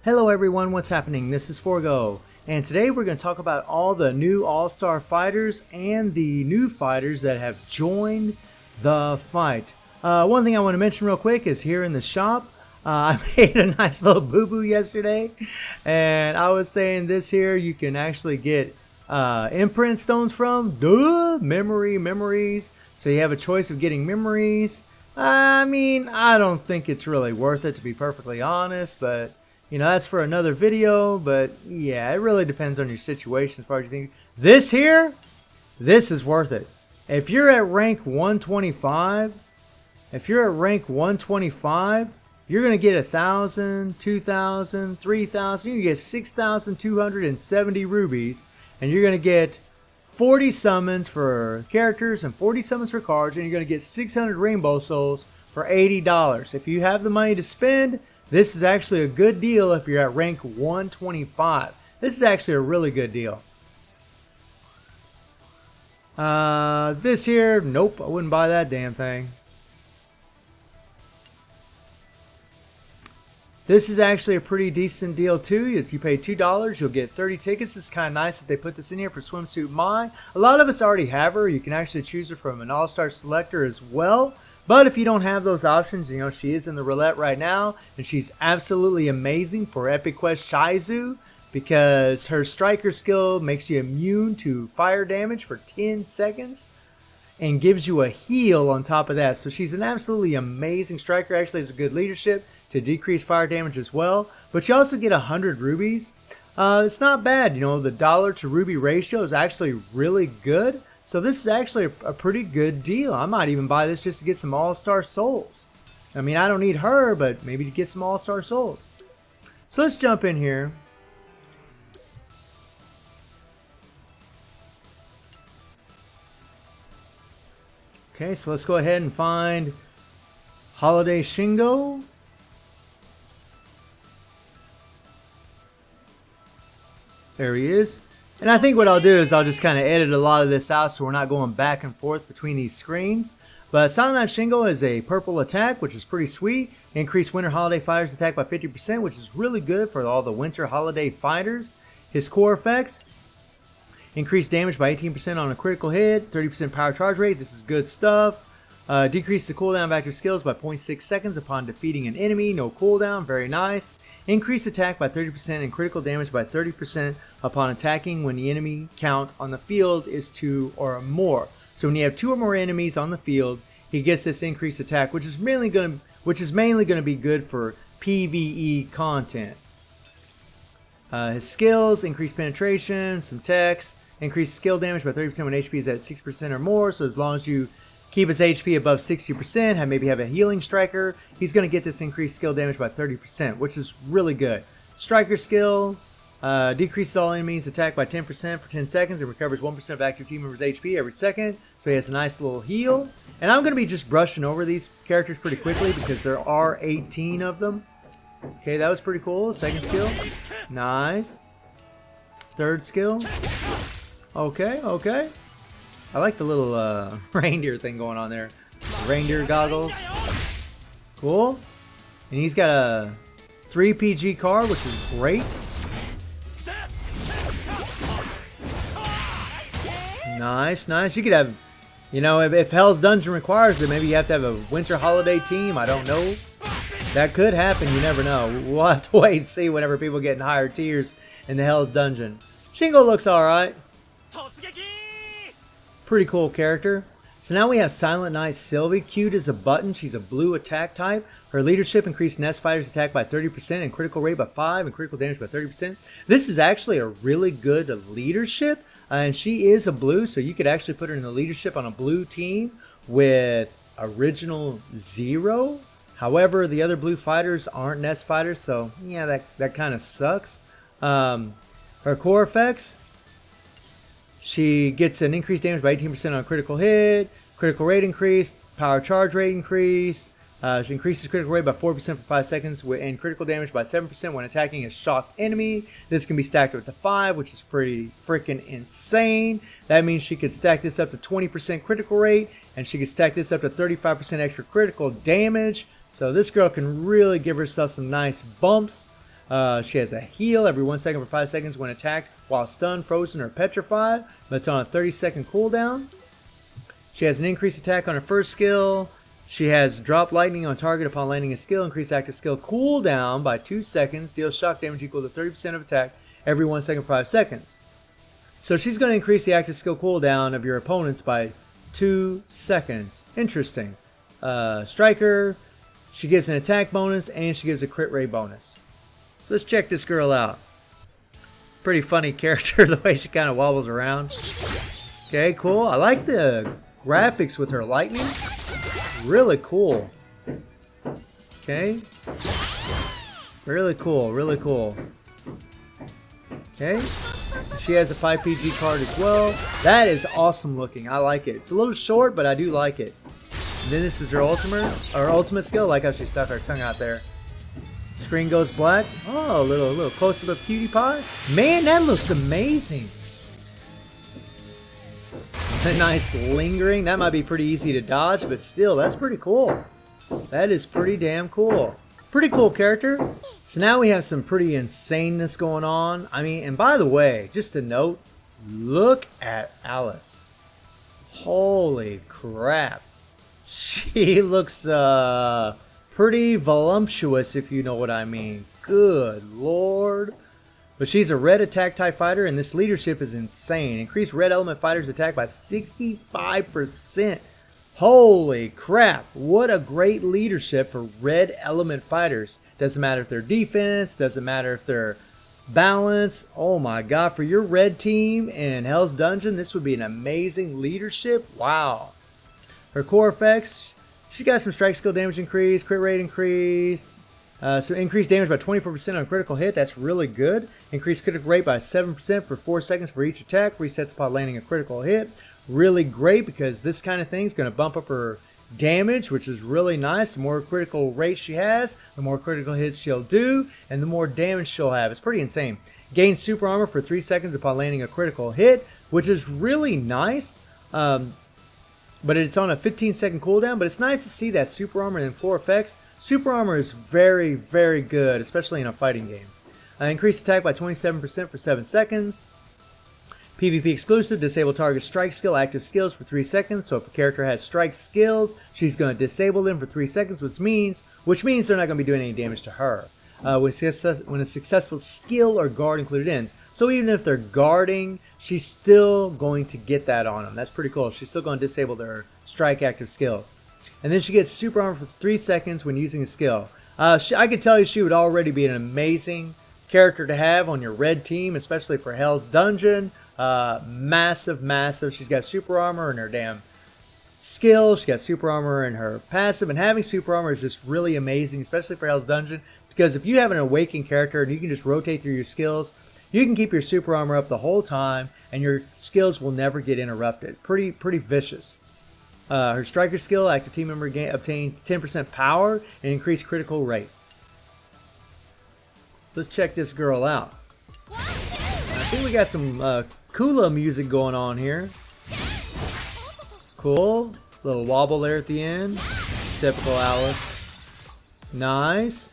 Hello everyone, what's happening? This is Forgo, and today we're going to talk about all the new All-Star fighters and the new fighters that have joined the fight. One thing I want to mention real quick is here in the shop, I made a nice little boo-boo yesterday, and I was saying this here you can actually get imprint stones from, memories, so you have a choice of getting memories. I mean, I don't think it's really worth it, to be perfectly honest, but you know, that's for another video. But yeah, it really depends on your situation as far as you think. This here, this is worth it. If you're at rank 125, you're gonna get 1,000, 2,000, 3,000. You get 6,270 rubies, and you're gonna get 40 summons for characters and 40 summons for cards, and you're gonna get 600 rainbow souls for $80. If you have the money to spend, this is actually a good deal if you're at rank 125. This is actually a really good deal. This here, nope, I wouldn't buy that damn thing. This is actually a pretty decent deal too. If you pay $2, you'll get 30 tickets. It's kind of nice that they put this in here for Swimsuit Mai. A lot of us already have her. You can actually choose her from an all-star selector as well. But if you don't have those options, you know, she is in the roulette right now, and she's absolutely amazing for Epic Quest Shizuru because her striker skill makes you immune to fire damage for 10 seconds and gives you a heal on top of that. So she's an absolutely amazing striker. Actually has a good leadership to decrease fire damage as well. But you also get 100 rubies. It's not bad. You know, the dollar to ruby ratio is actually really good. So this is actually a pretty good deal. I might even buy this just to get some all-star souls. I mean, I don't need her, but maybe to get some all-star souls. So let's jump in here. Okay, so let's go ahead and find Holiday Shingo. There he is. And I think what I'll do is I'll just kind of edit a lot of this out so we're not going back and forth between these screens. But Silent Night Shingo is a purple attack, which is pretty sweet. Increase Winter Holiday Fighters attack by 50%, which is really good for all the Winter Holiday Fighters. His core effects: increase damage by 18% on a critical hit, 30% power charge rate. This is good stuff. Decrease the cooldown of active skills by 0.6 seconds upon defeating an enemy. No cooldown. Very nice. Increase attack by 30% and critical damage by 30% upon attacking when the enemy count on the field is 2 or more. So when you have 2 or more enemies on the field, he gets this increased attack, which is mainly going to be good for PvE content. His skills: increase penetration, some text, increase skill damage by 30% when HP is at 6% or more. So as long as you keep his HP above 60%, maybe have a healing striker, he's going to get this increased skill damage by 30%, which is really good. Striker skill decreases all enemies' attack by 10% for 10 seconds and recovers 1% of active team members' HP every second. So he has a nice little heal. And I'm going to be just brushing over these characters pretty quickly because there are 18 of them. Okay, that was pretty cool. Second skill. Nice. Third skill. Okay. I like the little reindeer thing going on there. Reindeer goggles. Cool. And he's got a 3 PG card, which is great. Nice. You could have, you know, if Hell's Dungeon requires it, maybe you have to have a Winter Holiday team. I don't know. That could happen. You never know. We'll have to wait and see whenever people get in higher tiers in the Hell's Dungeon. Shingo looks alright. Pretty cool character. So now we have Silent Night Sylvie. Cute as a button. She's a blue attack type. Her leadership: increased Nest Fighters attack by 30% and critical rate by 5 and critical damage by 30%. This is actually a really good leadership. And she is a blue, so you could actually put her in the leadership on a blue team with Original Zero. However, the other blue fighters aren't Nest Fighters, so yeah, that kind of sucks. Her core effects: she gets an increased damage by 18% on a critical hit, critical rate increase, power charge rate increase. She increases critical rate by 4% for 5 seconds and critical damage by 7% when attacking a shocked enemy. This can be stacked up to 5, which is pretty freaking insane. That means she could stack this up to 20% critical rate, and she could stack this up to 35% extra critical damage. So this girl can really give herself some nice bumps. She has a heal every 1 second for 5 seconds when attacked while stunned, frozen, or petrified, but it's on a 30-second cooldown. She has an increased attack on her first skill. She has drop lightning on target upon landing a skill, increased active skill cooldown by 2 seconds, deals shock damage equal to 30% of attack every 1 second for 5 seconds. So she's going to increase the active skill cooldown of your opponents by 2 seconds. Interesting. Striker, she gives an attack bonus and she gives a crit rate bonus. So let's check this girl out. Pretty funny character, the way she kind of wobbles around. Okay, cool. I like the graphics with her lightning. Really cool. Okay. Really cool, really cool. Okay. She has a 5 PG card as well. That is awesome looking. I like it. It's a little short, but I do like it. And then this is her ultimate skill. I like how she stuck her tongue out there. Screen goes black. Oh, a little close-up of cutie pie. Man, that looks amazing. A nice lingering. That might be pretty easy to dodge, but still, that's pretty cool. That is pretty damn cool. Pretty cool character. So now we have some pretty insaneness going on. I mean, and by the way, just a note, look at Alice. Holy crap. She looks pretty voluptuous, if you know what I mean. Good lord. But she's a red attack type fighter, and this leadership is insane. Increased red element fighters attack by 65%. Holy crap. What a great leadership for red element fighters. Doesn't matter if they're defense, doesn't matter if they're balance. Oh my god, for your red team in Hell's Dungeon, this would be an amazing leadership. Wow. Her core effects, she got some strike skill damage increase, crit rate increase. So increased damage by 24% on critical hit. That's really good. Increased critical rate by 7% for 4 seconds for each attack. Resets upon landing a critical hit. Really great because this kind of thing is going to bump up her damage, which is really nice. The more critical rate she has, the more critical hits she'll do, and the more damage she'll have. It's pretty insane. Gains super armor for 3 seconds upon landing a critical hit, which is really nice. But it's on a 15-second cooldown. But it's nice to see that super armor and 4 effects. Super armor is very, very good, especially in a fighting game. Increased attack by 27% for 7 seconds. PvP exclusive, disable target strike skill, active skills for 3 seconds. So if a character has strike skills, she's going to disable them for 3 seconds, which means they're not going to be doing any damage to her. When a successful skill or guard included ends. So even if they're guarding, she's still going to get that on them. That's pretty cool. She's still going to disable their strike active skills. And then she gets super armor for 3 seconds when using a skill. I could tell you she would already be an amazing character to have on your red team, especially for Hell's Dungeon. Massive. She's got super armor in her damn skill. She got super armor in her passive. And having super armor is just really amazing, especially for Hell's Dungeon. Because if you have an awakened character and you can just rotate through your skills, you can keep your super armor up the whole time, and your skills will never get interrupted. Pretty vicious. Her striker skill, active team member obtain 10% power and increased critical rate. Let's check this girl out. I think we got some Kula music going on here. Cool. Little wobble there at the end. Typical Alice. Nice.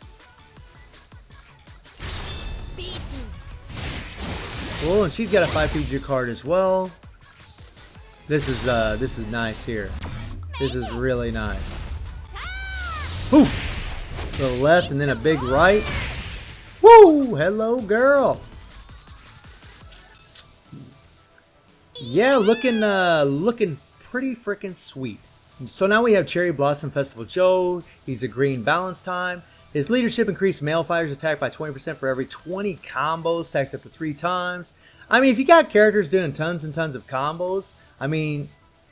Cool, and she's got a 5 PG card as well. This is nice here. This is really nice. Woo! To the left and then a big right. Woo! Hello, girl. Yeah, looking pretty freaking sweet. So now we have Cherry Blossom Festival Joe. He's a green balance time. His leadership increased male fighters attack by 20% for every 20 combos, stacks up to 3 times. I mean, if you got characters doing tons and tons of combos, I mean,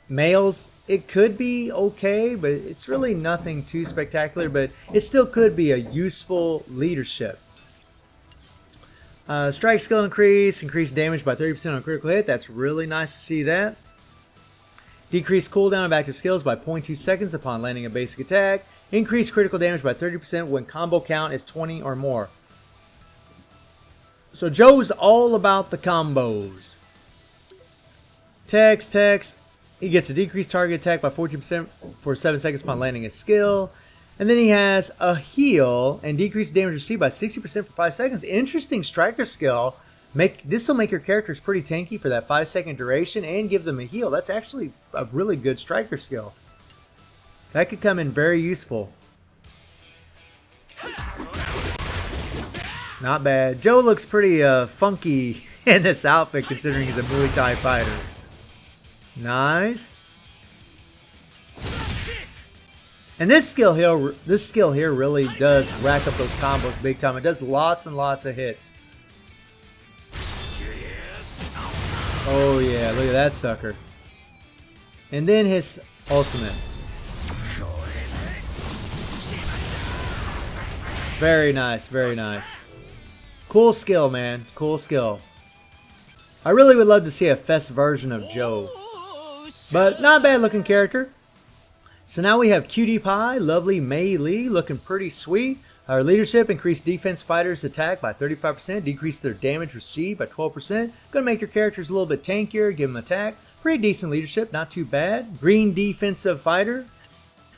males, it could be okay, but it's really nothing too spectacular, but it still could be a useful leadership. Strike skill increased damage by 30% on critical hit. That's really nice to see that. Decreased cooldown of active skills by 0.2 seconds upon landing a basic attack. Increased critical damage by 30% when combo count is 20 or more. So Joe's all about the combos. Text. He gets a decreased target attack by 14% for 7 seconds upon landing a skill. And then he has a heal and decrease damage received by 60% for 5 seconds. Interesting striker skill. This will make your characters pretty tanky for that 5-second duration and give them a heal. That's actually a really good striker skill. That could come in very useful. Not bad. Joe looks pretty funky in this outfit considering he's a Muay Thai fighter. Nice. And this skill here really does rack up those combos big time. It does lots and lots of hits. Oh yeah, look at that sucker. And then his ultimate. Very nice, very nice. Cool skill, man. Cool skill. I really would love to see a fest version of Joe. But not a bad looking character. So now we have Cutie Pie, lovely Meili, looking pretty sweet. Our leadership, increased defense fighters attack by 35%, decrease their damage received by 12%. Gonna make your characters a little bit tankier, give them attack. Pretty decent leadership, not too bad. Green defensive fighter.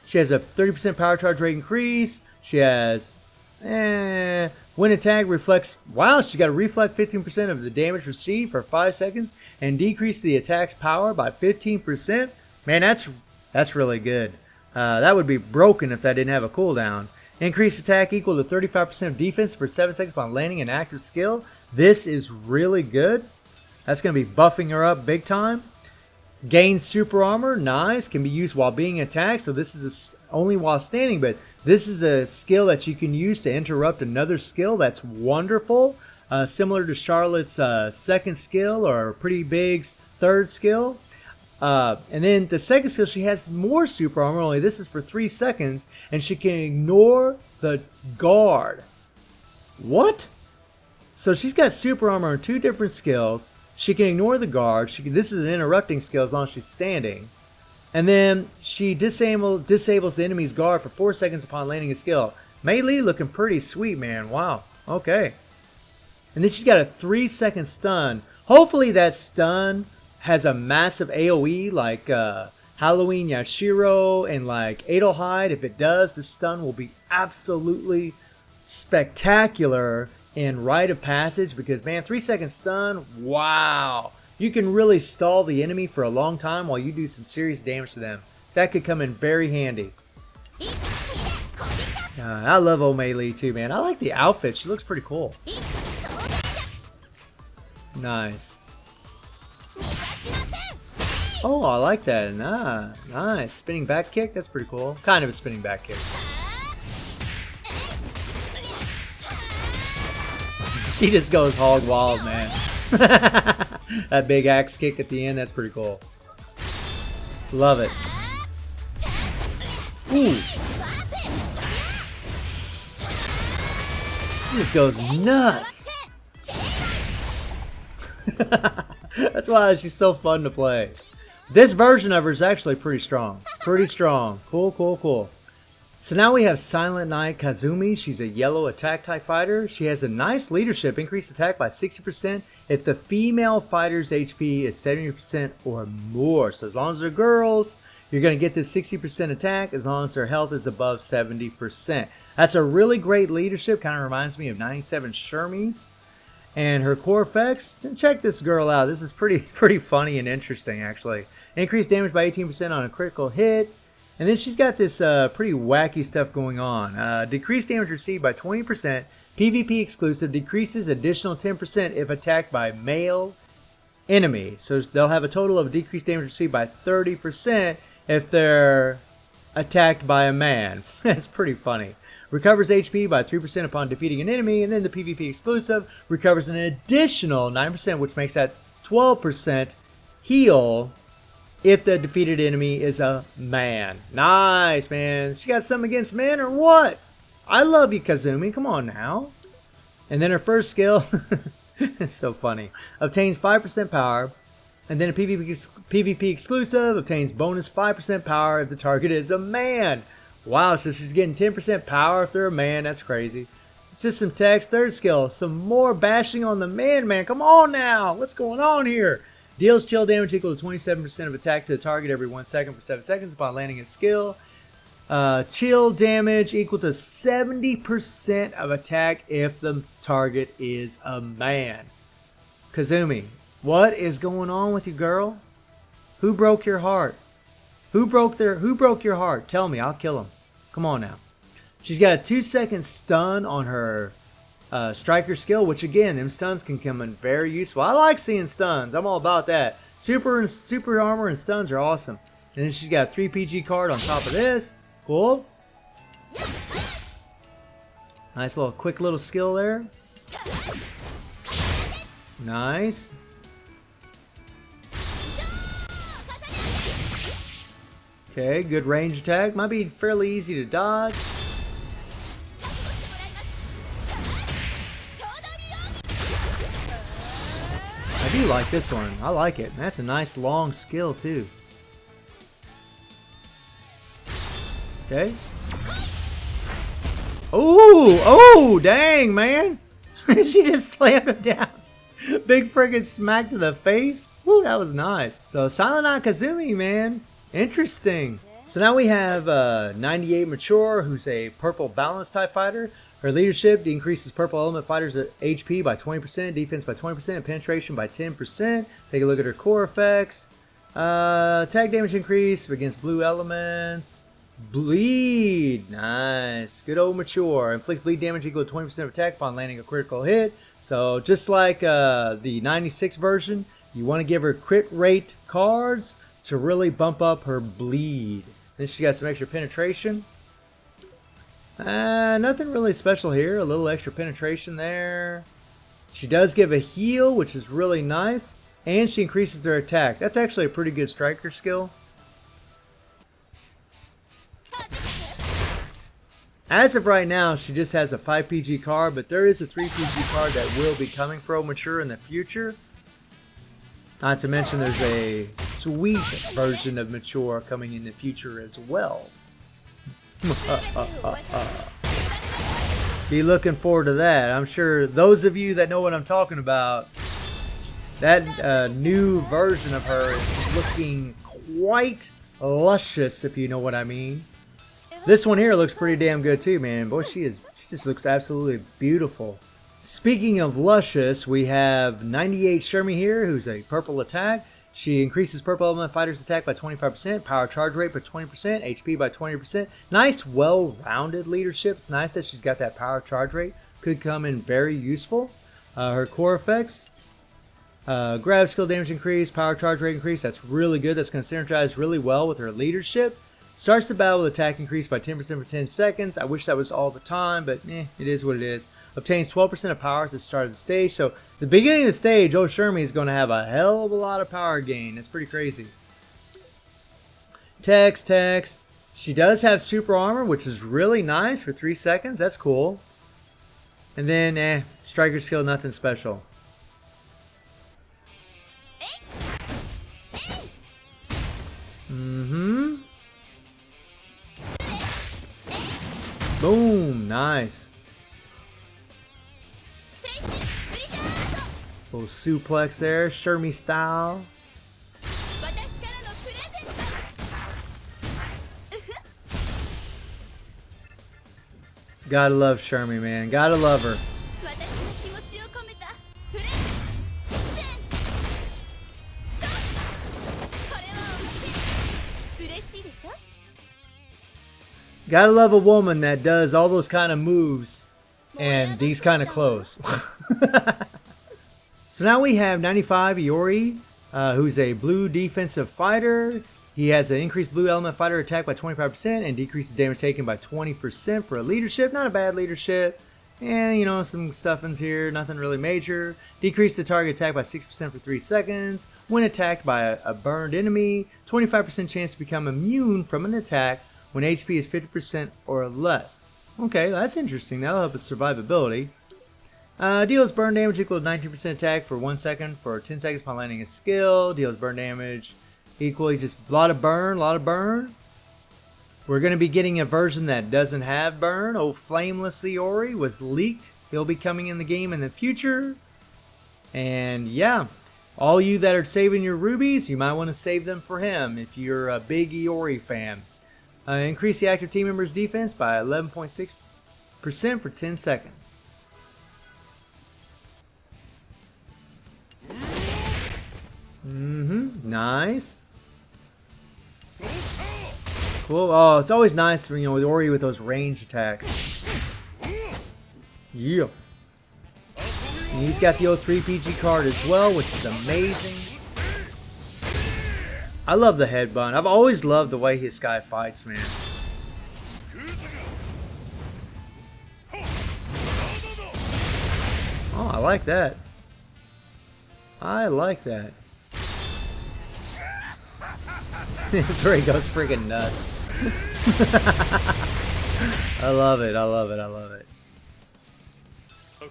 She has a 30% power charge rate increase. She has, when attack reflects, wow, she got to reflect 15% of the damage received for 5 seconds and decrease the attack's power by 15%. Man, that's really good. That would be broken if that didn't have a cooldown. Increased attack equal to 35% of defense for 7 seconds upon landing an active skill. This is really good. That's going to be buffing her up big time. Gain super armor, nice. Can be used while being attacked. So this is only while standing, but this is a skill that you can use to interrupt another skill. That's wonderful. Similar to Charlotte's second skill or Pretty Big's third skill. And then the second skill, she has more super armor, only this is for 3 seconds, and she can ignore the guard. What? So she's got super armor on 2 different skills. She can ignore the guard. This is an interrupting skill as long as she's standing. And then she disables the enemy's guard for 4 seconds upon landing a skill. Meili looking pretty sweet, man. Wow. Okay. And then she's got a 3-second stun. Hopefully that stun has a massive AoE like Halloween Yashiro and like Adelheid. If it does, this stun will be absolutely spectacular in Rite of Passage because, man, 3-second stun, wow. You can really stall the enemy for a long time while you do some serious damage to them. That could come in very handy. I love old Meili too, man. I like the outfit. She looks pretty cool. Nice. Oh, I like that. Nice. Spinning back kick? That's pretty cool. Kind of a spinning back kick. She just goes hog wild, man. That big axe kick at the end, that's pretty cool. Love it. Ooh. She just goes nuts. That's why she's so fun to play. This version of her is actually pretty strong. Pretty strong. Cool, cool, cool. So now we have Silent Knight Kazumi. She's a yellow attack type fighter. She has a nice leadership, increased attack by 60% if the female fighter's HP is 70% or more. So as long as they're girls, you're going to get this 60% attack as long as their health is above 70%. That's a really great leadership. Kind of reminds me of 97 Shermie's. And her core effects, check this girl out. This is pretty funny and interesting, actually. Increased damage by 18% on a critical hit. And then she's got this pretty wacky stuff going on. Decreased damage received by 20%. PvP exclusive. Decreases additional 10% if attacked by male enemy. So they'll have a total of decreased damage received by 30% if they're attacked by a man. That's pretty funny. Recovers HP by 3% upon defeating an enemy, and then the PvP exclusive recovers an additional 9%, which makes that 12% heal if the defeated enemy is a man. Nice, man. She got something against men or what? I love you, Kazumi. Come on now. And then her first skill, it's so funny, obtains 5% power, and then a PvP exclusive obtains bonus 5% power if the target is a man. Wow, so she's getting 10% power if they're a man. That's crazy. It's just some text. Third skill. Some more bashing on the man. Come on now. What's going on here? Deals chill damage equal to 27% of attack to the target every 1 second for 7 seconds upon landing a skill. Chill damage equal to 70% of attack if the target is a man. Kazumi, what is going on with you, girl? Who broke your heart? Who broke your heart? Tell me, I'll kill him. Come on now. She's got a 2-second stun on her striker skill, which again, them stuns can come in very useful. I like seeing stuns. I'm all about that. Super armor and stuns are awesome. And then she's got a 3 PG card on top of this. Cool. Nice little quick little skill there. Nice. Okay, good range attack. Might be fairly easy to dodge. I do like this one. I like it. That's a nice long skill too. Okay. Oh, dang, man. She just slammed him down. Big friggin' smack to the face. Woo, that was nice. So, Silent Eye Kazumi, man. Interesting. So now we have 98 Mature, who's a purple balance type fighter. Her leadership increases purple element fighters' HP by 20%, defense by 20%, and penetration by 10%. Take a look at her core effects. Attack damage increase against blue elements. Bleed. Nice. Good old Mature. Inflicts bleed damage equal to 20% of attack upon landing a critical hit. So just like the 96 version, you want to give her crit rate cards to really bump up her bleed. Then she got some extra penetration. Nothing really special here. A little extra penetration there. She does give a heal, which is really nice. And she increases her attack. That's actually a pretty good striker skill. As of right now, she just has a 5 PG card, but there is a 3 PG card that will be coming for Mature in the future. Not to mention there's a sweet version of Mature coming in the future as well. Be looking forward to that. I'm sure those of you that know what I'm talking about, that new version of her is looking quite luscious, if you know what I mean. This one here looks pretty damn good too, man. Boy, she just looks absolutely beautiful. Speaking of luscious, we have 98 Shermie here, who's a purple attack. She increases purple element fighters' attack by 25%, power charge rate by 20%, HP by 20%. Nice, well-rounded leadership. It's nice that she's got that power charge rate. Could come in very useful. Her core effects, grab skill damage increase, power charge rate increase. That's really good. That's going to synergize really well with her leadership. Starts the battle with attack increase by 10% for 10 seconds. I wish that was all the time, but it is what it is. Obtains 12% of power at the start of the stage. So the beginning of the stage, old Shermie is going to have a hell of a lot of power gain. That's pretty crazy. Text. She does have super armor, which is really nice for 3 seconds. That's cool. And then, striker skill, nothing special. Boom, nice. Little suplex there, Shermie style. Gotta love Shermie, man. Gotta love her. Gotta love a woman that does all those kind of moves and these kind of clothes. So now we have 95 Yuri, who's a blue defensive fighter. He has an increased blue element fighter attack by 25% and decreases damage taken by 20% for a leadership. Not a bad leadership. And, you know, some stuffings here. Nothing really major. Decrease the target attack by 6% for 3 seconds. When attacked by a burned enemy, 25% chance to become immune from an attack when HP is 50% or less. Okay, that's interesting. That'll help with survivability. Deals burn damage equal to 19% attack for 1 second for 10 seconds upon landing a skill. Deals burn damage equally just a lot of burn. We're going to be getting a version that doesn't have burn. Old Flameless Yuri was leaked. He'll be coming in the game in the future. And yeah, all you that are saving your rubies, you might want to save them for him if you're a big Yuri fan. Increase the active team member's defense by 11.6% for 10 seconds. Nice. Cool. Oh, it's always nice, with Yuri with those range attacks. Yeah. And he's got the 03 PG card as well, which is amazing. I love the headbutt. I've always loved the way his guy fights, man. Oh, I like that. I like that. This is where he goes freaking nuts. I love it. I love it. I love it.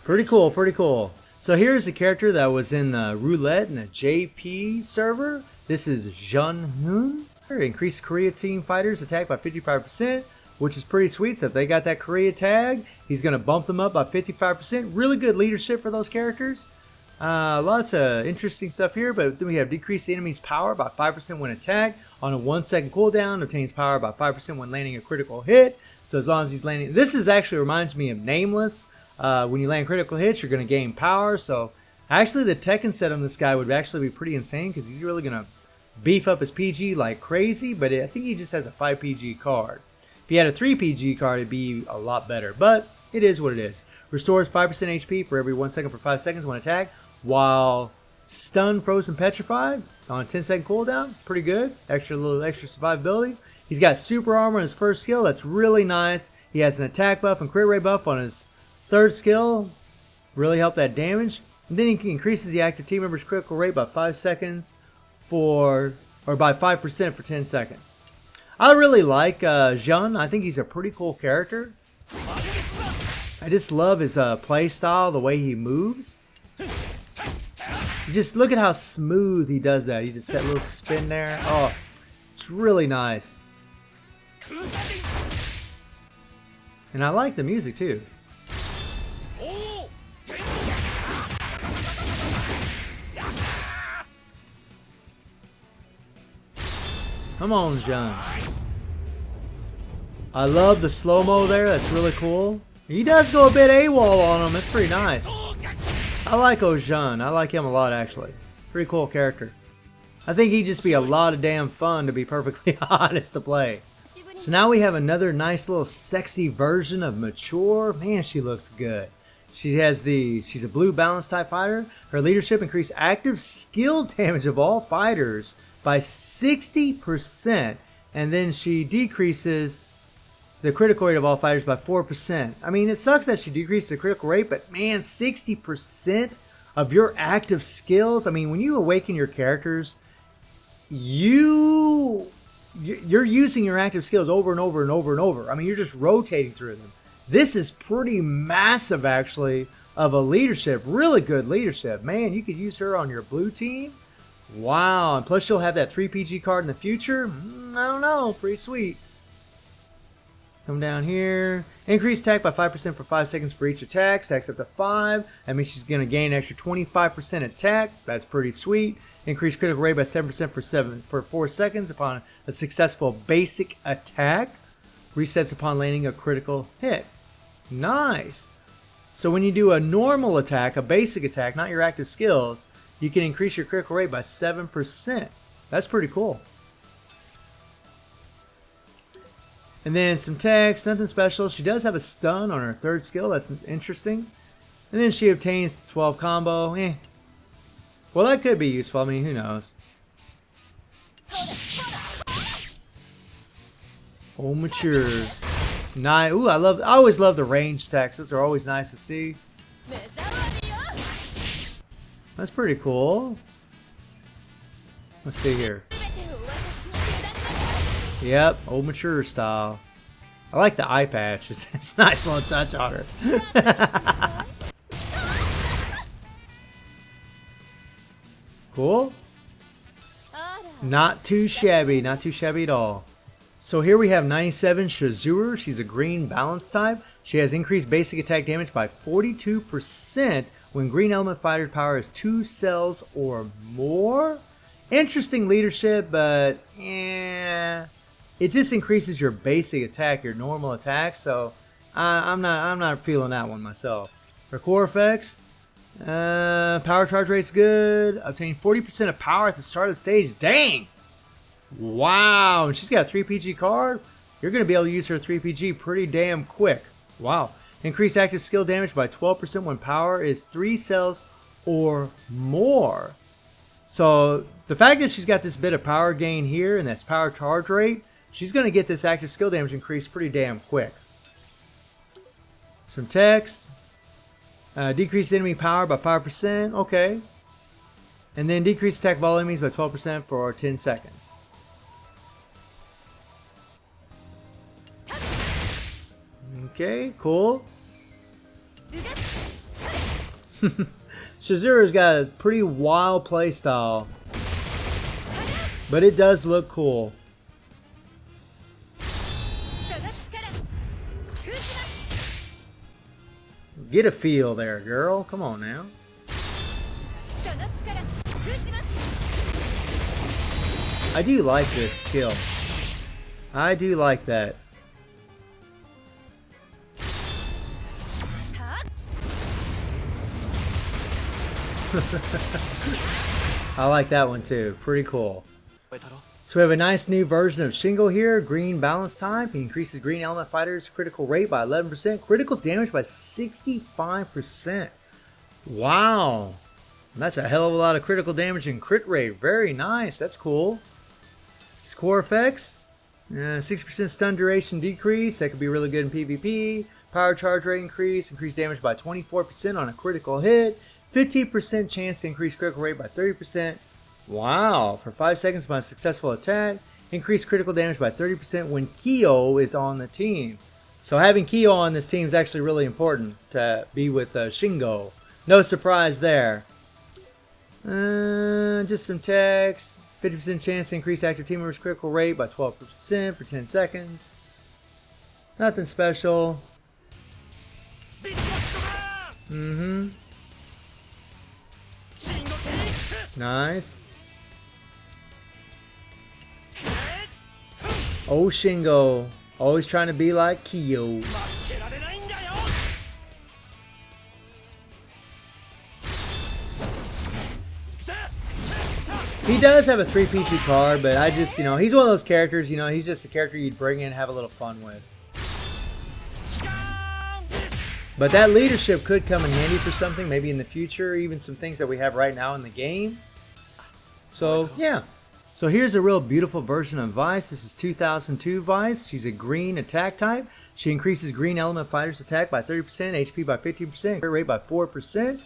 Pretty cool. Pretty cool. So here's a character that was in the roulette in the JP server. This is Jun-hoon. Increased Korea team fighters attack by 55%, which is pretty sweet. So if they got that Korea tag, he's going to bump them up by 55%. Really good leadership for those characters. Lots of interesting stuff here, but then we have decreased the enemy's power by 5% when attacked. On a 1 second cooldown, obtains power by 5% when landing a critical hit. So as long as he's landing, this is actually reminds me of Nameless. When you land critical hits, you're going to gain power. So actually the Tekken set on this guy would actually be pretty insane because he's really going to beef up his PG like crazy, but I think he just has a 5 PG card. If he had a 3 PG card, it'd be a lot better, but it is what it is. Restores 5% HP for every 1 second for 5 seconds when attacked, while stunned, frozen, petrified on a 10-second cooldown. Pretty good. Little extra survivability. He's got super armor in his first skill. That's really nice. He has an attack buff and crit rate buff on his third skill. Really help that damage. And then he increases the active team member's critical rate by 5 seconds by 5% for 10 seconds. I really like Jun. I think he's a pretty cool character. I just love his play style, the way he moves. Just look at how smooth he does that. He just that little spin there. Oh, it's really nice. And I like the music too. Come on, Jun. I love the slow-mo there. That's really cool. He does go a bit AWOL on him. That's pretty nice. I like Jun. I like him a lot, actually. Pretty cool character. I think he'd just be a lot of damn fun, to be perfectly honest, to play. So now we have another nice little sexy version of Mature. Man, she looks good. She's a blue balance type fighter. Her leadership increased active skill damage of all fighters by 60%, and then she decreases the critical rate of all fighters by 4%. I mean, it sucks that she decreased the critical rate, but man, 60% of your active skills. I mean, when you awaken your characters, you're using your active skills over and over and over and over. I mean, you're just rotating through them. This is pretty massive, actually, of a leadership. Really good leadership. Man, you could use her on your blue team. Wow, and plus she'll have that 3 PG card in the future. I don't know, pretty sweet. Come down here. Increase attack by 5% for 5 seconds for each attack. Stacks up to 5. That means she's going to gain an extra 25% attack. That's pretty sweet. Increase critical rate by 7% for 4 seconds upon a successful basic attack. Resets upon landing a critical hit. Nice. So when you do a normal attack, a basic attack, not your active skills, you can increase your critical rate by 7%. That's pretty cool. And then some text, nothing special. She does have a stun on her third skill. That's interesting. And then she obtains 12 combo. Well, that could be useful. I mean, who knows? Oh, mature. Nice. Ooh, I always love the range attacks. Those are always nice to see. That's pretty cool. Let's see here. Yep, old mature style. I like the eye patch. It's a nice little touch on her. Cool. Not too shabby. Not too shabby at all. So here we have 97 Shizuru. She's a green balance type. She has increased basic attack damage by 42% when green element fighter's power is 2 cells or more. Interesting leadership, but yeah. it just increases your basic attack, your normal attack. So I'm not feeling that one myself. Her core effects, power charge rate's good. Obtain 40% of power at the start of the stage. Dang! Wow, and she's got a 3 PG card. You're going to be able to use her 3 PG pretty damn quick. Wow. Increase active skill damage by 12% when power is 3 cells or more. So the fact that she's got this bit of power gain here and that's power charge rate, she's going to get this active skill damage increased pretty damn quick. Some text. Decrease enemy power by 5%. Okay. And then decrease attack of all enemies by 12% for 10 seconds. Okay, cool. Shizuru's got a pretty wild play style, but it does look cool. Get a feel there, girl. Come on now. I do like this skill. I do like that. I like that one too. Pretty cool. So we have a nice new version of Shingo here. Green balance type. He increases green element fighters critical rate by 11%. Critical damage by 65%. Wow. That's a hell of a lot of critical damage and crit rate. Very nice. That's cool. His core effects. 60% stun duration decrease. That could be really good in PvP. Power charge rate increase. Increased damage by 24% on a critical hit. 15% chance to increase critical rate by 30%. Wow. For 5 seconds upon a successful attack. Increase critical damage by 30% when Kyo is on the team. So having Kyo on this team is actually really important to be with Shingo. No surprise there. Just some text. 50% chance to increase active team members' critical rate by 12% for 10 seconds. Nothing special. Nice. Oh, Shingo. Always trying to be like Kyo. He does have a 3 PG card, but I just, he's one of those characters, he's just a character you'd bring in and have a little fun with. But that leadership could come in handy for something, maybe in the future, even some things that we have right now in the game. So, yeah. So here's a real beautiful version of Vice. This is 2002 Vice. She's a green attack type. She increases green element fighters attack by 30%, HP by 15%, crit rate by 4%.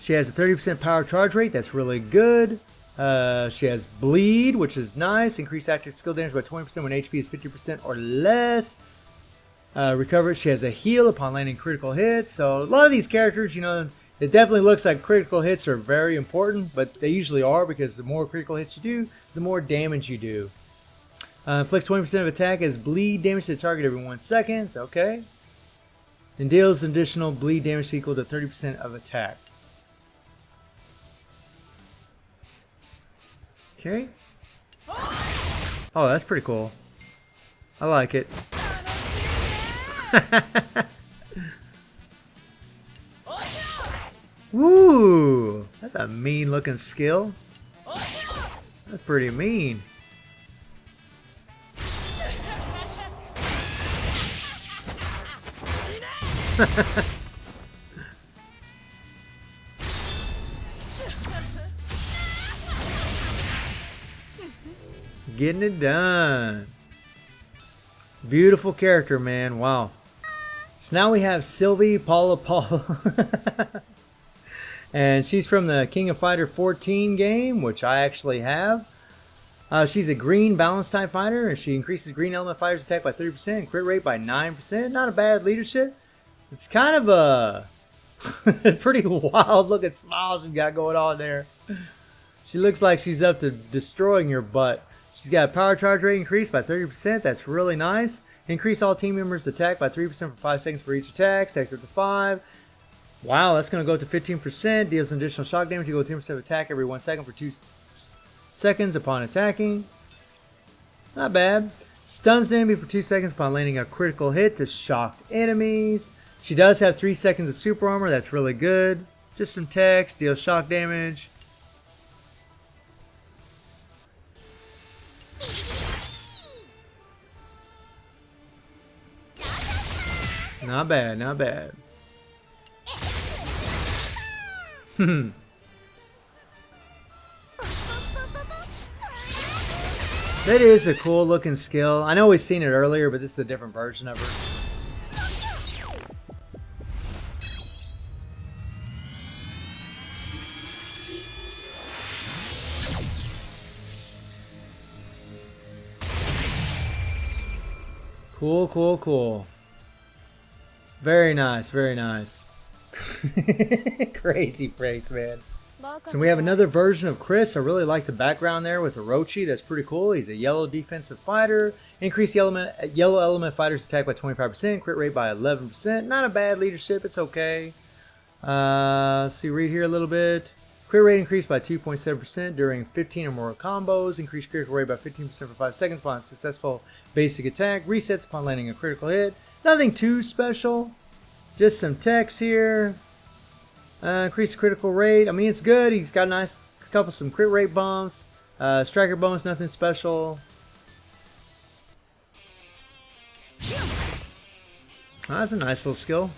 She has a 30% power charge rate. That's really good. She has bleed, which is nice. Increase active skill damage by 20% when HP is 50% or less. Recover. She has a heal upon landing critical hits. So a lot of these characters, it definitely looks like critical hits are very important, but they usually are because the more critical hits you do, the more damage you do. Inflicts 20% of attack as bleed damage to the target every 1 second. Okay. And deals additional bleed damage equal to 30% of attack. Okay. Oh, that's pretty cool. I like it. Woo! That's a mean looking skill. That's pretty mean. Getting it done. Beautiful character, man. Wow. So now we have Sylvie Paula. And she's from the King of Fighter 14 game, which I actually have. She's a green balance type fighter, and she increases green element fighters attack by 30% and crit rate by 9%. Not a bad leadership. It's kind of a pretty wild looking smile she's got going on there. She looks like she's up to destroying your butt. She's got a power charge rate increase by 30%. That's really nice. Increase all team members' attack by 3% for 5 seconds for each attack. Stacks up to 5. Wow, that's going to go up to 15%. Deals an additional shock damage. You go 10% of attack every 1 second for 2 seconds upon attacking. Not bad. Stuns the enemy for 2 seconds upon landing a critical hit to shock enemies. She does have 3 seconds of super armor. That's really good. Just some text. Deals shock damage. Not bad, not bad. That is a cool looking skill. I know we've seen it earlier, but this is a different version of her. Cool, cool, cool. Very nice, very nice. Crazy face, man. So we have another version of Chris. I really like the background there with Orochi. That's pretty cool. He's a yellow defensive fighter. Increase yellow element fighters attack by 25%. Crit rate by 11%. Not a bad leadership. It's okay. Let's see, read here a little bit. Crit rate increased by 2.7% during 15 or more combos. Increased critical rate by 15% for 5 seconds upon successful basic attack. Resets upon landing a critical hit. Nothing too special. Just some text here. Increased critical rate. I mean, it's good. He's got a nice some crit rate bumps. Striker bonus, nothing special. That's a nice little skill.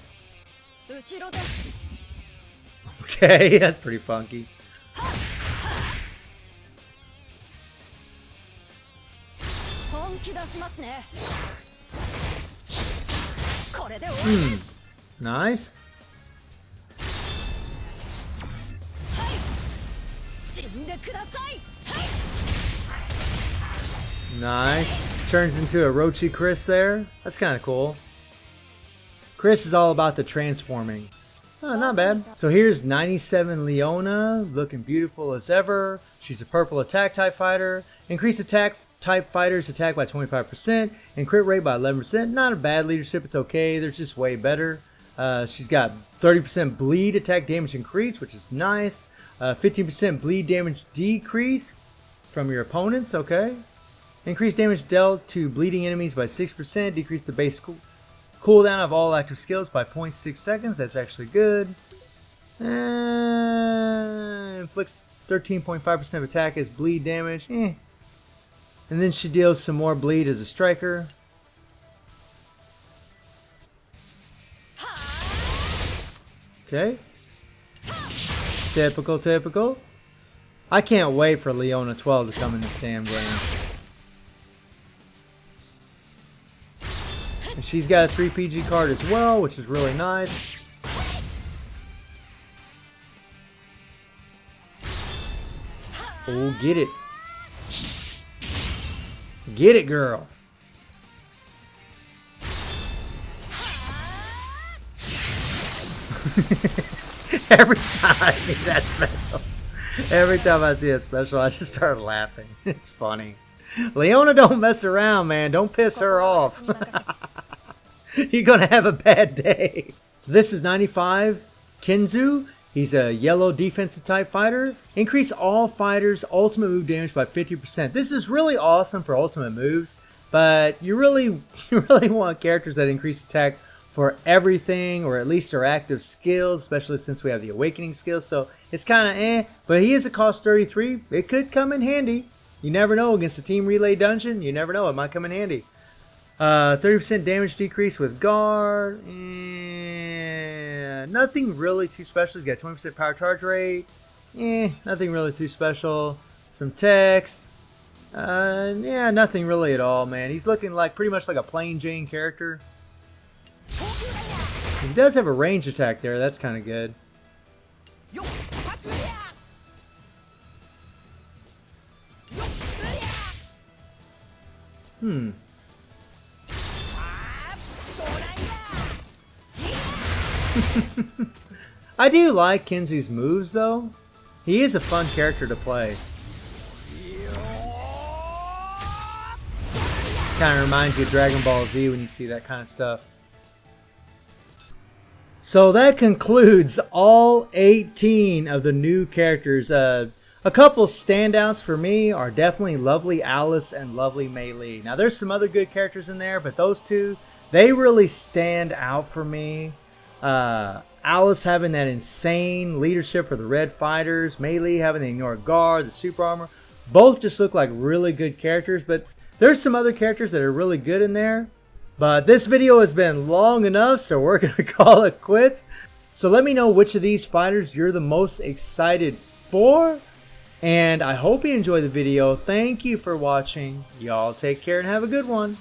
Okay, that's pretty funky. Nice. Nice. Turns into a Orochi Chris there. That's kind of cool. Chris is all about the transforming. Oh, not bad. So here's 97 Leona, looking beautiful as ever. She's a purple attack type fighter. Increase attack type fighters attack by 25% and crit rate by 11%. Not a bad leadership. It's okay. There's just way better. She's got 30% bleed attack damage increase, which is nice. 15% bleed damage decrease from your opponents. Okay. Increase damage dealt to bleeding enemies by 6%. Decrease the base cooldown of all active skills by 0.6 seconds. That's actually good. Inflicts 13.5% of attack as bleed damage. And then she deals some more bleed as a striker. Okay. Typical, typical. I can't wait for Leona 12 to come in this damn game. And she's got a 3 PG card as well, which is really nice. Oh, get it. Get it, girl. Every time I see that special, I just start laughing. It's funny. Leona don't mess around, man. Don't piss her off. You're gonna have a bad day. So this is 95 Kinzu. He's a yellow defensive type fighter. Increase all fighters' ultimate move damage by 50%. This is really awesome for ultimate moves, but you really want characters that increase attack for everything, or at least their active skills, especially since we have the awakening skills. So it's kind of but he is a cost 33. It could come in handy. You never know against the team relay dungeon. You never know. It might come in handy. 30% damage decrease with guard. And nothing really too special. He's got 20% power charge rate. Nothing really too special. Some text. Yeah, nothing really at all, man. He's looking like pretty much like a plain Jane character. He does have a range attack there. That's kind of good. I do like Kinzu's moves, though. He is a fun character to play. Kind of reminds you of Dragon Ball Z when you see that kind of stuff. So that concludes all 18 of the new characters. A couple standouts for me are definitely Lovely Alice and Lovely Meili. Now there's some other good characters in there, but those two, they really stand out for me. Alice having that insane leadership for the Red Fighters, Meili having the Ignore Guard, the Super Armor, both just look like really good characters, but there's some other characters that are really good in there. But this video has been long enough, so we're going to call it quits. So let me know which of these fighters you're the most excited for. And I hope you enjoyed the video. Thank you for watching. Y'all take care and have a good one.